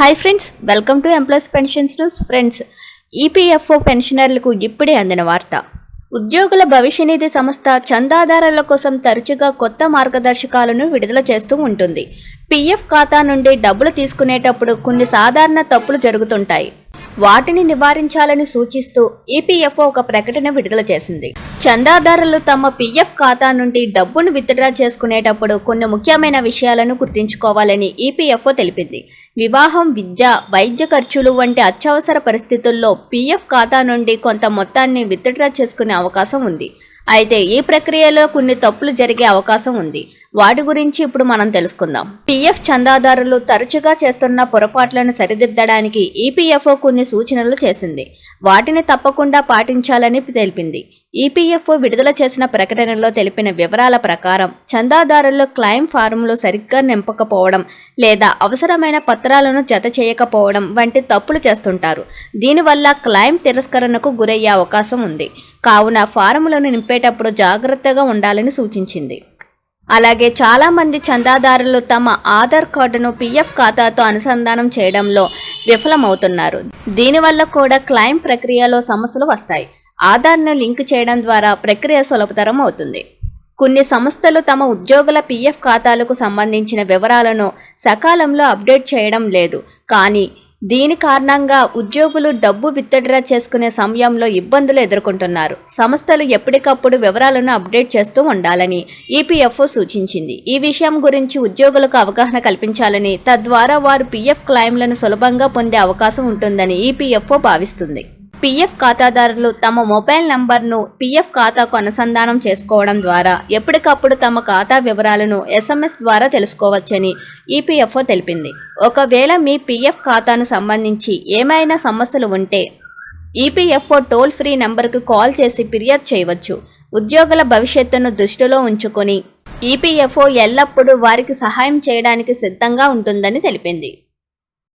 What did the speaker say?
Hi friends, welcome to employees pensions news. Friends, EPFO పెన్షనర్లకు ఇప్పుడే అందిన వార్త. ఉద్యోగుల భవిష్య నిధి సంస్థ చందాదారుల కోసం తరచుగా కొత్త మార్గదర్శకాలను విడుదల చేస్తూ ఉంటుంది. పీఎఫ్ ఖాతా నుండి డబ్బులు తీసుకునేటప్పుడు కొన్ని సాధారణ తప్పులు జరుగుతుంటాయి. వాటిని నివారించాలని సూచిస్తూ ఈపీఎఫ్ఓ ఒక ప్రకటన విడుదల చేసింది. చందాదారులు తమ పీఎఫ్ ఖాతా నుండి డబ్బును విత్డ్రా చేసుకునేటప్పుడు కొన్ని ముఖ్యమైన విషయాలను గుర్తుంచుకోవాలని ఈపీఎఫ్ఓ తెలిపింది. వివాహం, విద్య, వైద్య ఖర్చులు వంటి అత్యవసర పరిస్థితుల్లో పీఎఫ్ ఖాతా నుండి కొంత మొత్తాన్ని విత్డ్రా చేసుకునే అవకాశం ఉంది. అయితే ఈ ప్రక్రియలో కొన్ని తప్పులు జరిగే అవకాశం ఉంది. వాటి గురించి ఇప్పుడు మనం తెలుసుకుందాం. పీఎఫ్ చందాదారులు తరచుగా చేస్తున్న పొరపాట్లను సరిదిద్దడానికి ఈపీఎఫ్ఓ కొన్ని సూచనలు చేసింది. వాటిని తప్పకుండా పాటించాలని తెలిపింది. ఈపీఎఫ్ఓ విడుదల చేసిన ప్రకటనలో తెలిపిన వివరాల ప్రకారం చందాదారులు క్లెయిమ్ ఫారంలు సరిగ్గా నింపకపోవడం లేదా అవసరమైన పత్రాలను జత చేయకపోవడం వంటి తప్పులు చేస్తుంటారు. దీనివల్ల క్లెయిమ్ తిరస్కరణకు గురయ్యే అవకాశం ఉంది. కావున ఫారములను నింపేటప్పుడు జాగ్రత్తగా ఉండాలని సూచించింది. అలాగే చాలామంది చందాదారులు తమ ఆధార్ కార్డును పీఎఫ్ ఖాతాతో అనుసంధానం చేయడంలో విఫలమవుతున్నారు. దీనివల్ల కూడా క్లెయిమ్ ప్రక్రియలో సమస్యలు వస్తాయి. ఆధార్ను లింక్ చేయడం ద్వారా ప్రక్రియ సులభతరం అవుతుంది. కొన్ని సంస్థలు తమ ఉద్యోగుల పీఎఫ్ ఖాతాలకు సంబంధించిన వివరాలను సకాలంలో అప్డేట్ చేయడం లేదు. కానీ దీని కారణంగా ఉద్యోగులు డబ్బు విత్డ్రా చేసుకునే సమయంలో ఇబ్బందులు ఎదుర్కొంటున్నారు. సంస్థలు ఎప్పటికప్పుడు వివరాలను అప్డేట్ చేస్తూ ఉండాలని ఈపీఎఫ్ఓ సూచించింది. ఈ విషయం గురించి ఉద్యోగులకు అవగాహన కల్పించాలని, తద్వారా వారు పీఎఫ్ క్లెయిమ్లను సులభంగా పొందే అవకాశం ఉంటుందని ఈపీఎఫ్ఓ భావిస్తుంది. పీఎఫ్ ఖాతాదారులు తమ మొబైల్ నంబర్ను పీఎఫ్ ఖాతాకు అనుసంధానం చేసుకోవడం ద్వారా ఎప్పటికప్పుడు తమ ఖాతా వివరాలను ఎస్ఎంఎస్ ద్వారా తెలుసుకోవచ్చని ఈపీఎఫ్ఓ తెలిపింది. ఒకవేళ మీ పీఎఫ్ ఖాతాను సంబంధించి ఏమైనా సమస్యలు ఉంటే ఈపీఎఫ్ఓ టోల్ ఫ్రీ నంబర్కు కాల్ చేసి ఫిర్యాదు చేయవచ్చు. ఉద్యోగుల భవిష్యత్తును దృష్టిలో ఉంచుకొని ఈపీఎఫ్ఓ ఎల్లప్పుడూ వారికి సహాయం చేయడానికి సిద్ధంగా ఉంటుందని తెలిపింది.